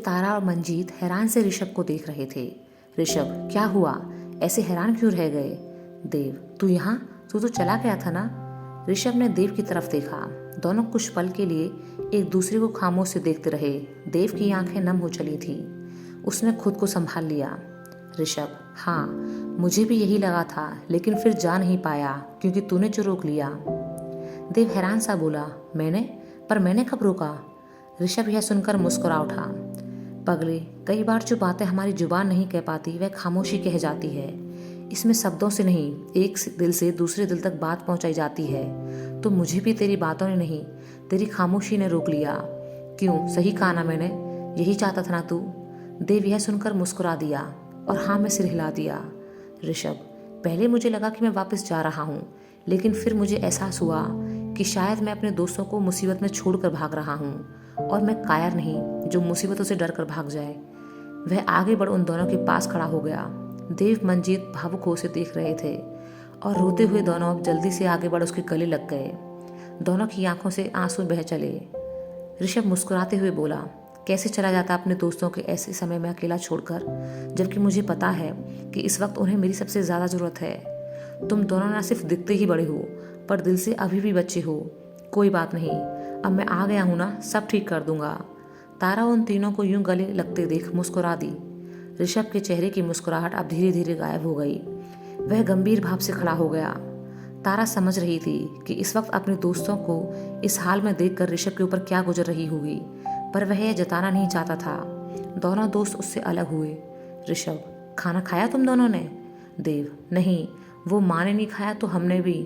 तारा और मंजीत हैरान से ऋषभ को देख रहे थे। ऋषभ, क्या हुआ? ऐसे हैरान क्यों रह गए? देव, तू यहाँ? तू तो चला गया था ना? ऋषभ ने देव की तरफ देखा। दोनों कुछ पल के लिए एक दूसरे को खामोश से देखते रहे। देव की आंखें नम हो चली थी। उसने खुद को संभाल लिया। ऋषभ, हाँ, मुझे भी यही लगा था, लेकिन फिर जा नहीं पाया क्योंकि तूने जो रोक लिया। देव हैरान सा बोला, मैंने कब रोका? ऋषभ यह सुनकर मुस्कुरा उठा। पगले, कई बार जो बातें हमारी जुबान नहीं कह पाती वह खामोशी कह जाती है। इसमें शब्दों से नहीं, एक दिल से दूसरे दिल तक बात पहुंचाई जाती है। तो मुझे भी तेरी बातों ने नहीं, तेरी खामोशी ने रोक लिया। क्यों, सही कहा ना मैंने? यही चाहता था ना तू? देव यह सुनकर मुस्कुरा दिया और हाँ में सिर हिला दिया। ऋषभ, पहले मुझे लगा कि मैं वापस जा रहा हूँ, लेकिन फिर मुझे एहसास हुआ कि शायद मैं अपने दोस्तों को मुसीबत में छोड़कर भाग रहा हूँ, और मैं कायर नहीं जो मुसीबतों से डर कर भाग जाए। वह आगे बढ़ उन दोनों के पास खड़ा हो गया। देव मंजीत भावुक हो से देख रहे थे और रोते हुए दोनों अब जल्दी से आगे बढ़ उसके गले लग गए। दोनों की आंखों से आंसू बह चले। ऋषभ मुस्कुराते हुए बोला, कैसे चला जाता अपने दोस्तों के ऐसे समय में अकेला छोड़कर, जबकि मुझे पता है कि इस वक्त उन्हें मेरी सबसे ज़्यादा ज़रूरत है। तुम दोनों ना सिर्फ दिखते ही बड़े हो, पर दिल से अभी भी बच्चे हो। कोई बात नहीं, अब मैं आ गया हूँ ना, सब ठीक कर दूंगा। तारा उन तीनों को यूं गले लगते देख मुस्कुरा दी। ऋषभ के चेहरे की मुस्कुराहट अब धीरे धीरे गायब हो गई। वह गंभीर भाव से खड़ा हो गया। तारा समझ रही थी कि इस वक्त अपने दोस्तों को इस हाल में देखकर ऋषभ के ऊपर क्या गुजर रही होगी, पर वह यह जताना नहीं चाहता था। दोनों दोस्त उससे अलग हुए। ऋषभ, खाना खाया तुम दोनों ने? देव, नहीं, वो माँ ने नहीं खाया तो हमने भी।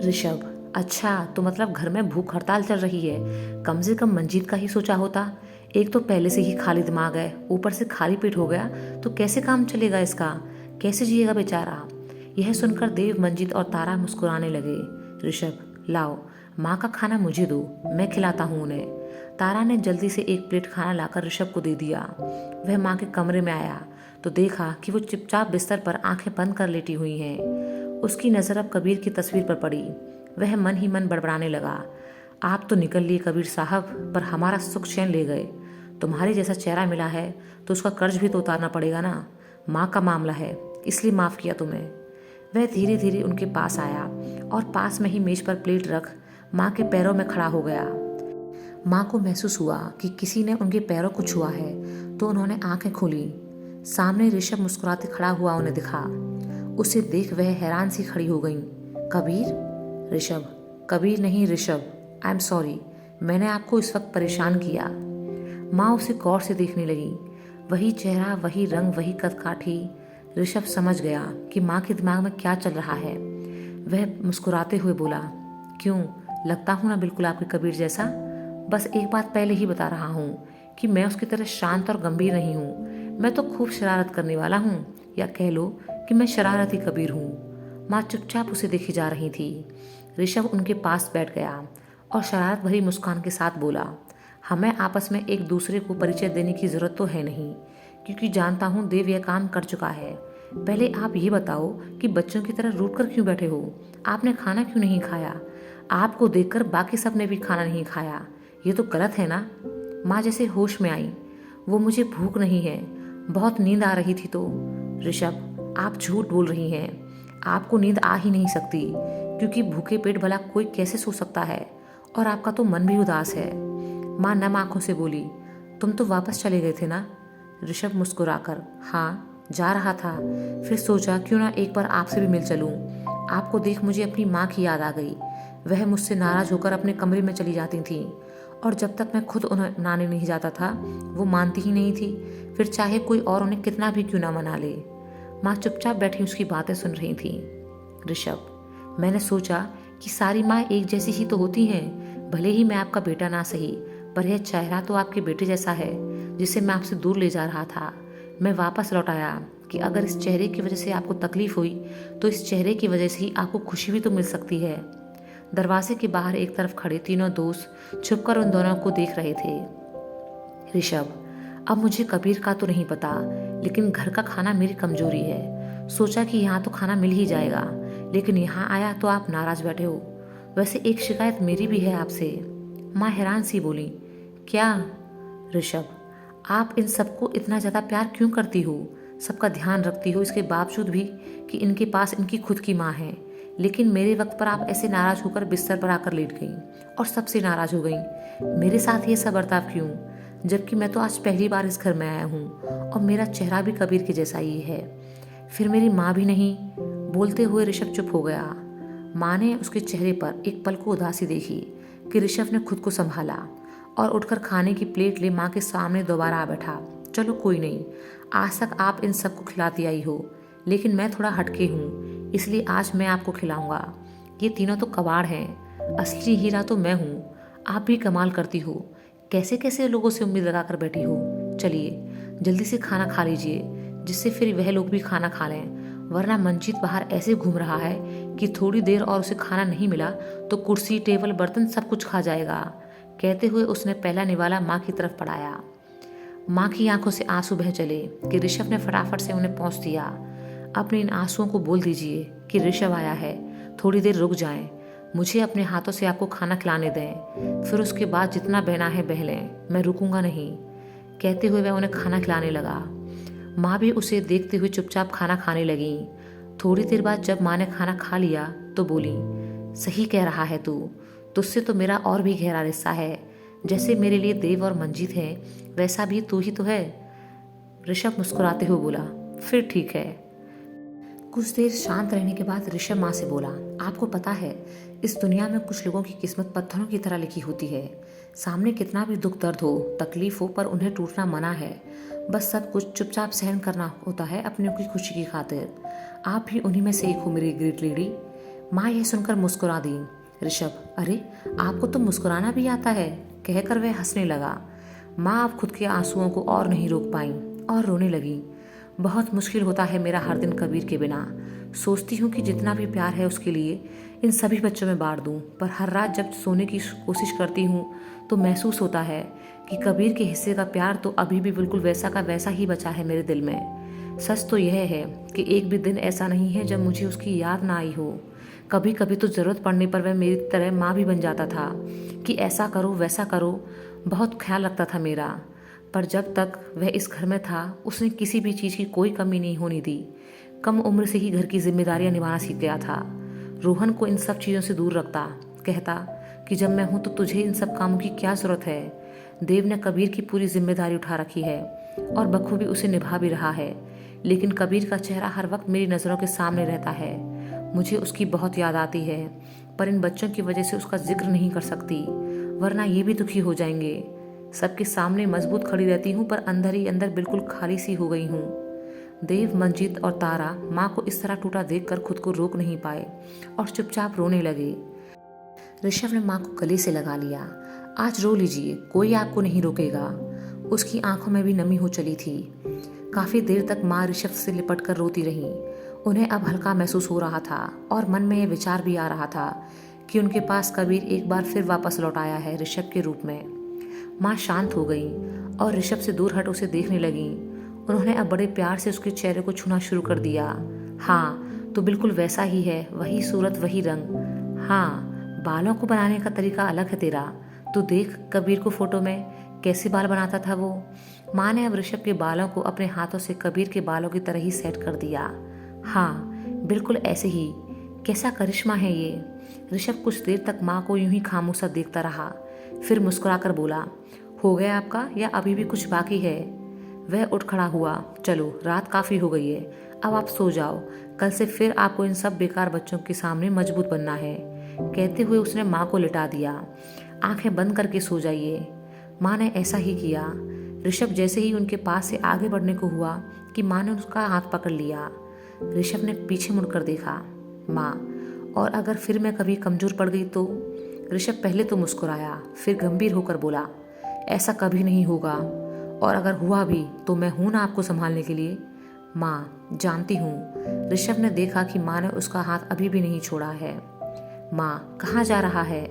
ऋषभ, अच्छा, तो मतलब घर में भूख हड़ताल चल रही है। कम से कम मंजीत का ही सोचा होता। एक तो पहले से ही खाली दिमाग है, ऊपर से खाली पेट हो गया, तो कैसे काम चलेगा इसका? कैसे जिएगा बेचारा? यह सुनकर देव, मंजीत और तारा मुस्कुराने लगे। ऋषभ, लाओ, माँ का खाना मुझे दो, मैं खिलाता हूँ उन्हें। तारा ने जल्दी से एक प्लेट खाना लाकर ऋषभ को दे दिया। वह माँ के कमरे में आया तो देखा कि वो चुपचाप बिस्तर पर आंखें बंद कर लेटी हुई हैं। उसकी नज़र अब कबीर की तस्वीर पर पड़ी। वह मन ही मन बड़बड़ाने लगा, आप तो निकल लिए कबीर साहब, पर हमारा सुख चैन ले गए। तुम्हारे जैसा चेहरा मिला है तो उसका कर्ज भी तो उतारना पड़ेगा ना। माँ का मामला है, इसलिए माफ़ किया तुम्हें। वह धीरे धीरे उनके पास आया और पास में ही मेज पर प्लेट रख माँ के पैरों में खड़ा हो गया। माँ को महसूस हुआ कि किसी ने उनके पैरों को छुआ है, तो उन्होंने आंखें खोली। सामने ऋषभ मुस्कुराते खड़ा हुआ उन्हें दिखा। उसे देख वह हैरान सी खड़ी हो गईं। कबीर? ऋषभ, कबीर नहीं ऋषभ, आई एम सॉरी, मैंने आपको इस वक्त परेशान किया। माँ उसे गौर से देखने लगी। वही चेहरा, वही रंग, वही कदकाठी। ऋषभ समझ गया कि माँ के दिमाग में क्या चल रहा है। वह मुस्कुराते हुए बोला, क्यों, लगता हूँ ना बिल्कुल आपके कबीर जैसा? बस एक बात पहले ही बता रहा हूँ कि मैं उसकी तरह शांत और गंभीर नहीं हूँ। मैं तो खूब शरारत करने वाला हूँ, या कह लो कि मैं शरारती कबीर हूँ। माँ चुपचाप उसे देखी जा रही थी। ऋषभ उनके पास बैठ गया और शरारत भरी मुस्कान के साथ बोला, हमें आपस में एक दूसरे को परिचय देने की जरूरत तो है नहीं, क्योंकि जानता हूँ देव यह काम कर चुका है। पहले आप ये बताओ कि बच्चों की तरह रूठ कर क्यों बैठे हो? आपने खाना क्यों नहीं खाया? आपको देखकर बाकी सब ने भी खाना नहीं खाया, ये तो गलत है ना? माँ जैसे होश में आई, वो मुझे भूख नहीं है, बहुत नींद आ रही थी तो। ऋषभ, आप झूठ बोल रही हैं, आपको नींद आ ही नहीं सकती, क्योंकि भूखे पेट भला कोई कैसे सो सकता है, और आपका तो मन भी उदास है। माँ नम आंखों से बोली, तुम तो वापस चले गए थे ना? ऋषभ मुस्कुराकर, हाँ, जा रहा था, फिर सोचा क्यों ना एक बार आपसे भी मिल चलूं। आपको देख मुझे अपनी माँ की याद आ गई। वह मुझसे नाराज होकर अपने कमरे में चली जाती थी, और जब तक मैं खुद उन्हें मनाने नहीं जाता था वो मानती ही नहीं थी, फिर चाहे कोई और उन्हें कितना भी क्यों ना मना ले। माँ चुपचाप बैठी उसकी बातें सुन रही थी। ऋषभ, मैंने सोचा कि सारी माँ एक जैसी ही तो होती हैं, भले ही मैं आपका बेटा ना सही, पर यह चेहरा तो आपके बेटे जैसा है जिसे मैं आपसे दूर ले जा रहा था। मैं वापस लौट आया कि अगर इस चेहरे की वजह से आपको तकलीफ हुई तो इस चेहरे की वजह से ही आपको खुशी भी तो मिल सकती है। दरवाजे के बाहर एक तरफ खड़े तीनों दोस्त छुपकर उन दोनों को देख रहे थे। ऋषभ, अब मुझे कबीर का तो नहीं पता, लेकिन घर का खाना मेरी कमजोरी है। सोचा कि यहाँ तो खाना मिल ही जाएगा, लेकिन यहाँ आया तो आप नाराज बैठे हो। वैसे एक शिकायत मेरी भी है आपसे। माँ हैरान सी बोली, क्या? ऋषभ, आप इन सबको इतना ज़्यादा प्यार क्यों करती हो, सबका ध्यान रखती हो, इसके बावजूद भी कि इनके पास इनकी खुद की माँ है। लेकिन मेरे वक्त पर आप ऐसे नाराज़ होकर बिस्तर पर आकर लेट गई और सबसे नाराज़ हो गई। मेरे साथ ये सब बर्ताव क्यों, जबकि मैं तो आज पहली बार इस घर में आया हूँ और मेरा चेहरा भी कबीर के जैसा ही है। फिर मेरी माँ भी नहीं। बोलते हुए ऋषभ चुप हो गया। माँ ने उसके चेहरे पर एक पल को उदासी देखी कि ऋषभ ने खुद को संभाला और उठकर खाने की प्लेट ले माँ के सामने दोबारा आ बैठा। चलो कोई नहीं, आज तक आप इन सबको खिलाती आई हो, लेकिन मैं थोड़ा हटके हूँ, इसलिए आज मैं आपको खिलाऊंगा। ये तीनों तो कबाड़ हैं, असली हीरा तो मैं हूँ। आप भी कमाल करती हो, कैसे कैसे लोगों से उम्मीद लगाकर बैठी हो। चलिए जल्दी से खाना खा लीजिए, जिससे फिर वह लोग भी खाना खा लें, वरना मंजीत बाहर ऐसे घूम रहा है कि थोड़ी देर और उसे खाना नहीं मिला तो कुर्सी टेबल बर्तन सब कुछ खा जाएगा। कहते हुए उसने पहला निवाला माँ की तरफ बढ़ाया। माँ की आंखों से आंसू बह चले कि ऋषभ ने फटाफट से उन्हें पहुँच दिया। अपने इन आंसुओं को बोल दीजिए कि ऋषभ आया है, थोड़ी देर रुक जाएं, मुझे अपने हाथों से आपको खाना खिलाने दें, फिर उसके बाद जितना बहना है बह लें, मैं रुकूंगा नहीं। कहते हुए वह उन्हें खाना खिलाने लगा। माँ भी उसे देखते हुए चुपचाप खाना खाने लगी। थोड़ी देर बाद जब माँ ने खाना खा लिया तो बोली, सही कह रहा है तू, तुझसे तो मेरा और भी गहरा रिश्ता है। जैसे मेरे लिए देव और मंजीत है, वैसा भी तू ही तो है। ऋषभ मुस्कुराते हुए बोला, फिर ठीक है। कुछ देर शांत रहने के बाद ऋषभ माँ से बोला, आपको पता है, इस दुनिया में कुछ लोगों की किस्मत पत्थरों की तरह लिखी होती है। सामने कितना भी दुख दर्द हो, तकलीफ हो, पर उन्हें टूटना मना है। बस सब कुछ चुपचाप सहन करना होता है अपने की खुशी की खातिर। आप भी उन्हीं में से एक हो मेरी ग्रेट लेडी। माँ यह सुनकर मुस्कुरा दी। ऋषभ, अरे आपको तो मुस्कुराना भी आता है, कहकर वह हंसने लगा। माँ अब खुद के आंसुओं को और नहीं रोक पाई और रोने लगी। बहुत मुश्किल होता है मेरा हर दिन कबीर के बिना। सोचती हूँ कि जितना भी प्यार है उसके लिए इन सभी बच्चों में बांट दूँ, पर हर रात जब सोने की कोशिश करती हूँ तो महसूस होता है कि कबीर के हिस्से का प्यार तो अभी भी बिल्कुल वैसा का वैसा ही बचा है मेरे दिल में। सच तो यह है कि एक भी दिन ऐसा नहीं है जब मुझे उसकी याद ना आई हो। कभी कभी तो ज़रूरत पड़ने पर वह मेरी तरह माँ भी बन जाता था कि ऐसा करो वैसा करो, बहुत ख्याल रखता था मेरा। पर जब तक वह इस घर में था उसने किसी भी चीज़ की कोई कमी नहीं होने दी। कम उम्र से ही घर की जिम्मेदारियां निभाना सीख गया था। रोहन को इन सब चीज़ों से दूर रखता, कहता कि जब मैं हूं तो तुझे इन सब कामों की क्या ज़रूरत है। देव ने कबीर की पूरी जिम्मेदारी उठा रखी है और बखूबी उसे निभा भी रहा है, लेकिन कबीर का चेहरा हर वक्त मेरी नज़रों के सामने रहता है। मुझे उसकी बहुत याद आती है, पर इन बच्चों की वजह से उसका जिक्र नहीं कर सकती, वरना ये भी दुखी हो जाएंगे। सबके सामने मजबूत खड़ी रहती हूँ, पर अंदर ही अंदर बिल्कुल खाली सी हो गई हूँ। देव, मंजीत और तारा माँ को इस तरह टूटा देखकर खुद को रोक नहीं पाए और चुपचाप रोने लगे। ऋषभ ने माँ को गले से लगा लिया। आज रो लीजिए, कोई आपको नहीं रोकेगा। उसकी आंखों में भी नमी हो चली थी। काफी देर तक माँ ऋषभ से लिपट कर रोती रही। उन्हें अब हल्का महसूस हो रहा था और मन में यह विचार भी आ रहा था कि उनके पास कबीर एक बार फिर वापस लौट आया है ऋषभ के रूप में। माँ शांत हो गई और ऋषभ से दूर हट उसे देखने लगी। उन्होंने अब बड़े प्यार से उसके चेहरे को छूना शुरू कर दिया। हाँ, तो बिल्कुल वैसा ही है, वही सूरत वही रंग। हाँ, बालों को बनाने का तरीका अलग है तेरा। तू देख कबीर को फोटो में कैसे बाल बनाता था वो। माँ ने अब ऋषभ के बालों को अपने हाथों से कबीर के बालों की तरह ही सेट कर दिया। हाँ, बिल्कुल ऐसे ही। कैसा करिश्मा है ये। ऋषभ कुछ देर तक माँ को यूं ही खामोश देखता रहा, फिर मुस्कुराकर बोला, हो गया आपका या अभी भी कुछ बाकी है। वह उठ खड़ा हुआ, चलो रात काफ़ी हो गई है, अब आप सो जाओ, कल से फिर आपको इन सब बेकार बच्चों के सामने मजबूत बनना है। कहते हुए उसने माँ को लिटा दिया। आंखें बंद करके सो जाइए। माँ ने ऐसा ही किया। ऋषभ जैसे ही उनके पास से आगे बढ़ने को हुआ कि माँ ने उसका हाथ पकड़ लिया। ऋषभ ने पीछे मुड़कर देखा। माँ, और अगर फिर मैं कभी कमज़ोर पड़ गई तो। ऋषभ पहले तो मुस्कुराया, फिर गंभीर होकर बोला, ऐसा कभी नहीं होगा, और अगर हुआ भी तो मैं हूं ना आपको संभालने के लिए। माँ, जानती हूँ। ऋषभ ने देखा कि माँ ने उसका हाथ अभी भी नहीं छोड़ा है। माँ, कहाँ जा रहा है।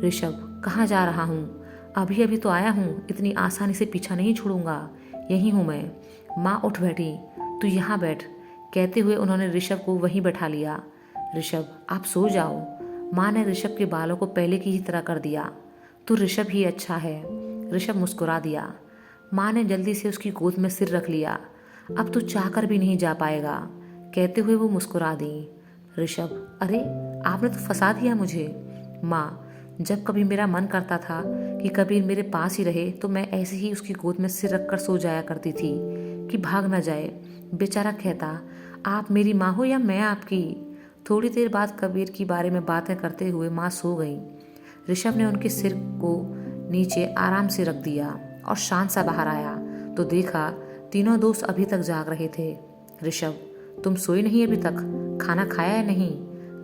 ऋषभ, कहाँ जा रहा हूँ, अभी अभी तो आया हूँ, इतनी आसानी से पीछा नहीं छोड़ूंगा, यही हूँ मैं। माँ उठ बैठी, तू यहाँ बैठ। कहते हुए उन्होंने ऋषभ को वहीं बैठा लिया। ऋषभ, आप सो जाओ। माँ ने ऋषभ के बालों को पहले की ही तरह कर दिया। तू ऋषभ ही अच्छा है। ऋषभ मुस्कुरा दिया। माँ ने जल्दी से उसकी गोद में सिर रख लिया। अब तो चाहकर भी नहीं जा पाएगा, कहते हुए वो मुस्कुरा दी। ऋषभ, अरे आपने तो फंसा दिया मुझे। माँ, जब कभी मेरा मन करता था कि कभी मेरे पास ही रहे तो मैं ऐसे ही उसकी गोद में सिर रखकर सो जाया करती थी कि भाग ना जाए। बेचारा कहता, आप मेरी माँ हो या मैं आपकी। थोड़ी देर बाद कबीर की बारे में बातें करते हुए माँ सो गई। ऋषभ ने उनके सिर को नीचे आराम से रख दिया और शांत सा बाहर आया तो देखा तीनों दोस्त अभी तक जाग रहे थे। ऋषभ, तुम सोई नहीं अभी तक? खाना खाया है नहीं?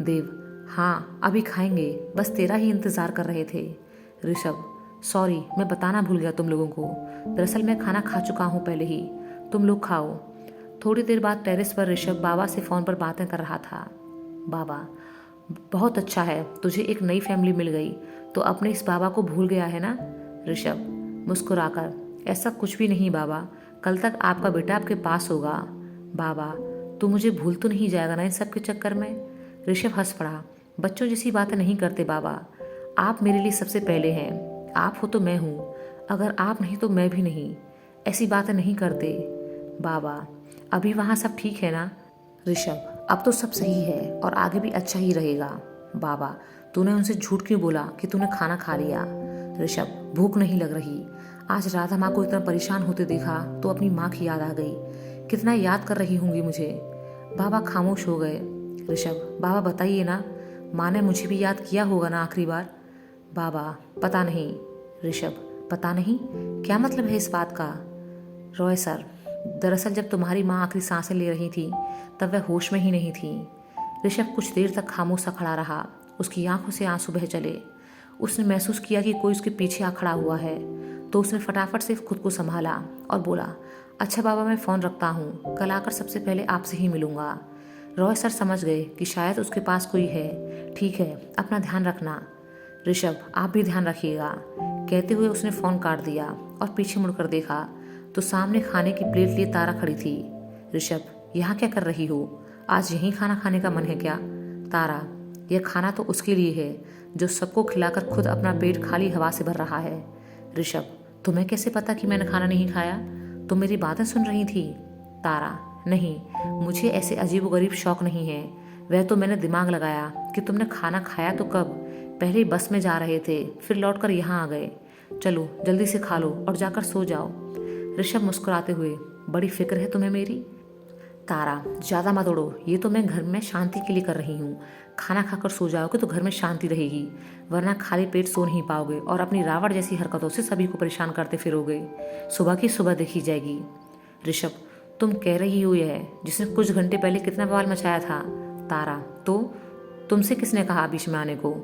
देव, हाँ अभी खाएंगे, बस तेरा ही इंतज़ार कर रहे थे। ऋषभ, सॉरी मैं बताना भूल गया तुम लोगों को, दरअसल मैं खाना खा चुका हूँ पहले ही, तुम लोग खाओ। थोड़ी देर बाद टेरेस पर ऋषभ बाबा से फ़ोन पर बातें कर रहा था। बाबा, बहुत अच्छा है, तुझे एक नई फैमिली मिल गई तो अपने इस बाबा को भूल गया है ना? ऋषभ मुस्कुराकर, ऐसा कुछ भी नहीं बाबा, कल तक आपका बेटा आपके पास होगा। बाबा, तू मुझे भूल तो नहीं जाएगा ना इन सब के चक्कर में? ऋषभ हंस पड़ा, बच्चों जैसी बातें नहीं करते बाबा, आप मेरे लिए सबसे पहले हैं, आप हो तो मैं हूँ, अगर आप नहीं तो मैं भी नहीं, ऐसी बातें नहीं करते। बाबा, अभी वहाँ सब ठीक है ना? ऋषभ, अब तो सब सही है और आगे भी अच्छा ही रहेगा। बाबा, तूने उनसे झूठ क्यों बोला कि तूने खाना खा लिया? ऋषभ, भूख नहीं लग रही, आज राधा माँ को इतना परेशान होते देखा तो अपनी माँ की याद आ गई, कितना याद कर रही होंगी मुझे। बाबा खामोश हो गए। ऋषभ, बाबा बताइए ना, माँ ने मुझे भी याद किया होगा ना आखिरी बार? बाबा, पता नहीं। ऋषभ, पता नहीं, क्या मतलब है इस बात का? रॉय सर, दरअसल जब तुम्हारी माँ आखिरी सांसें ले रही थी तब वह होश में ही नहीं थी। ऋषभ कुछ देर तक खामोश सा खड़ा रहा, उसकी आंखों से आंसू बह चले। उसने महसूस किया कि कोई उसके पीछे आ खड़ा हुआ है तो उसने फटाफट से खुद को संभाला और बोला, अच्छा बाबा मैं फ़ोन रखता हूँ, कल आकर सबसे पहले आपसे ही मिलूँगा। रॉय सर समझ गए कि शायद उसके पास कोई है। ठीक है, अपना ध्यान रखना। ऋषभ, आप भी ध्यान रखिएगा, कहते हुए उसने फ़ोन काट दिया और पीछे मुड़कर देखा तो सामने खाने की प्लेट लिए तारा खड़ी थी। ऋषभ, यहाँ क्या कर रही हो? आज यहीं खाना खाने का मन है क्या? तारा, यह खाना तो उसके लिए है जो सबको खिलाकर खुद अपना पेट खाली हवा से भर रहा है। ऋषभ, तुम्हें कैसे पता कि मैंने खाना नहीं खाया? तुम मेरी बातें सुन रही थी? तारा, नहीं, मुझे ऐसे अजीबोगरीब शौक नहीं है, वह तो मैंने दिमाग लगाया कि तुमने खाना खाया तो कब, पहले ही बस में जा रहे थे फिर लौटकर यहाँ आ गए। चलो जल्दी से खा लो और जाकर सो जाओ। ऋषभ मुस्कुराते हुए, बड़ी फिक्र है तुम्हें मेरी। तारा, ज़्यादा मत उड़ो, ये तो मैं घर में शांति के लिए कर रही हूँ, खाना खाकर सो जाओगे तो घर में शांति रहेगी, वरना खाली पेट सो नहीं पाओगे और अपनी रावण जैसी हरकतों से सभी को परेशान करते फिरोगे, सुबह की सुबह देखी जाएगी। ऋषभ, तुम कह रही हो यह जिसने कुछ घंटे पहले कितना बवाल मचाया था? तारा, तो तुमसे किसने कहा बीच में आने को?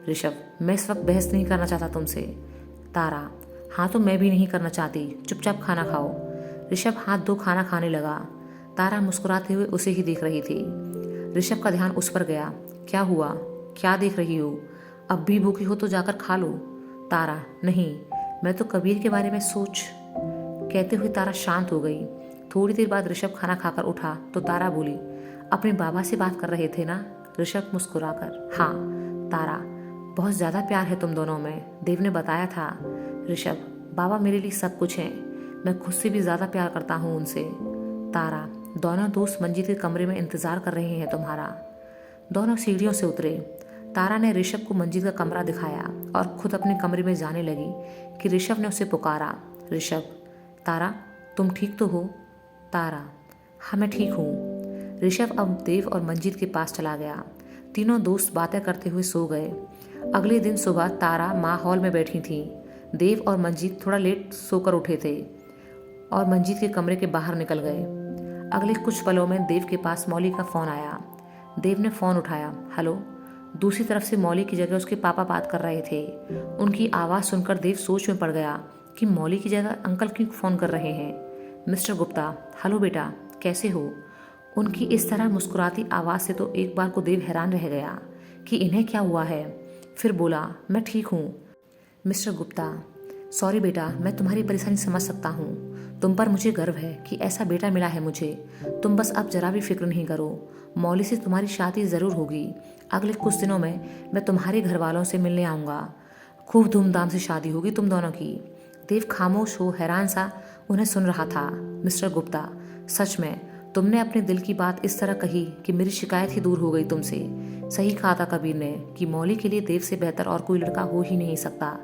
ऋषभ, मैं इस वक्त बहस नहीं करना चाहता तुमसे। तारा, हाँ तो मैं भी नहीं करना चाहती, चुपचाप खाना खाओ। ऋषभ हाथ धो खाना खाने लगा। तारा मुस्कुराते हुए उसे ही देख रही थी। ऋषभ का ध्यान उस पर गया। क्या हुआ, क्या देख रही हो? अब भी भूखी हो तो जाकर खा लो। तारा, नहीं, मैं तो कबीर के बारे में सोच। कहते हुए तारा शांत हो गई। थोड़ी देर बाद ऋषभ खाना खाकर उठा तो तारा बोली, अपने बाबा से बात कर रहे थे ना? ऋषभ मुस्कुराकर, हाँ। तारा, बहुत ज़्यादा प्यार है तुम दोनों में, देव ने बताया था। ऋषभ, बाबा मेरे लिए सब कुछ हैं, मैं खुद से भी ज़्यादा प्यार करता हूँ उनसे। तारा, दोनों दोस्त मंजीत के कमरे में इंतज़ार कर रहे हैं तुम्हारा। दोनों सीढ़ियों से उतरे। तारा ने ऋषभ को मंजीत का कमरा दिखाया और खुद अपने कमरे में जाने लगी कि ऋषभ ने उसे पुकारा, ऋषभ। तारा, तुम ठीक तो हो? तारा, हाँ मैं ठीक हूँ। ऋषभ अब देव और मंजीत के पास चला गया। तीनों दोस्त बातें करते हुए सो गए। अगले दिन सुबह तारा माँ हॉल में बैठी थी। देव और मंजीत थोड़ा लेट सोकर उठे थे और मंजीत के कमरे के बाहर निकल गए। अगले कुछ पलों में देव के पास मौली का फ़ोन आया। देव ने फ़ोन उठाया। हेलो। दूसरी तरफ से मौली की जगह उसके पापा बात कर रहे थे। उनकी आवाज़ सुनकर देव सोच में पड़ गया कि मौली की जगह अंकल क्यों फ़ोन कर रहे हैं। मिस्टर गुप्ता, हेलो बेटा, कैसे हो? उनकी इस तरह मुस्कुराती आवाज़ से तो एक बार को देव हैरान रह गया कि इन्हें क्या हुआ है। फिर बोला, मैं ठीक हूँ। मिस्टर गुप्ता, सॉरी बेटा, मैं तुम्हारी परेशानी समझ सकता हूँ। तुम पर मुझे गर्व है कि ऐसा बेटा मिला है मुझे। तुम बस अब जरा भी फिक्र नहीं करो, मौली से तुम्हारी शादी ज़रूर होगी। अगले कुछ दिनों में मैं तुम्हारे घर वालों से मिलने आऊँगा। खूब धूमधाम से शादी होगी तुम दोनों की। देव खामोश हो हैरान सा उन्हें सुन रहा था। मिस्टर गुप्ता, सच में तुमने अपने दिल की बात इस तरह कही कि मेरी शिकायत ही दूर हो गई तुमसे। सही कहा था कबीर ने कि मौली के लिए देव से बेहतर और कोई लड़का हो ही नहीं सकता।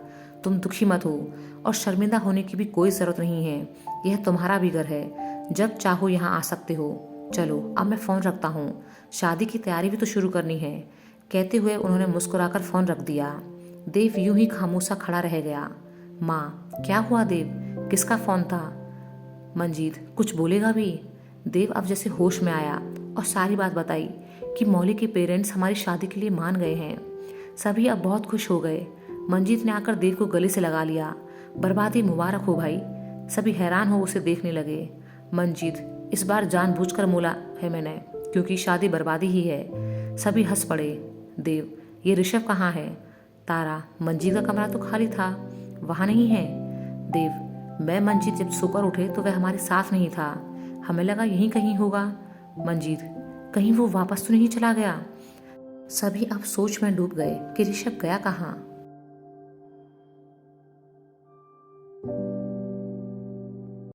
तुम दुखी मत हो और शर्मिंदा होने की भी कोई ज़रूरत नहीं है। यह तुम्हारा भी घर है, जब चाहो यहाँ आ सकते हो। चलो अब मैं फ़ोन रखता हूँ, शादी की तैयारी भी तो शुरू करनी है। कहते हुए उन्होंने मुस्कुराकर फ़ोन रख दिया। देव यूं ही खामोशा खड़ा रह गया। माँ, क्या हुआ देव? किसका फ़ोन था? मंजीत कुछ बोलेगा भी? देव अब जैसे होश में आया और सारी बात बताई कि मौली के पेरेंट्स हमारी शादी के लिए मान गए हैं। सभी अब बहुत खुश हो गए। मंजीत ने आकर देव को गले से लगा लिया। बर्बादी मुबारक हो भाई। सभी हैरान हो उसे देखने लगे। मंजीत, इस बार जानबूझकर मोला है मैंने, क्योंकि शादी बर्बादी ही है। सभी हंस पड़े। देव, ये ऋषभ कहाँ है? तारा, मंजीत का कमरा तो खाली था, वहाँ नहीं है। देव, मैं मंजीत जब सोकर उठे तो वह हमारे साथ नहीं था, हमें लगा यहीं कहीं होगा। मंजीत, कहीं वो वापस तो नहीं चला गया? सभी अब सोच में डूब गए कि ऋषभ गया कहाँ।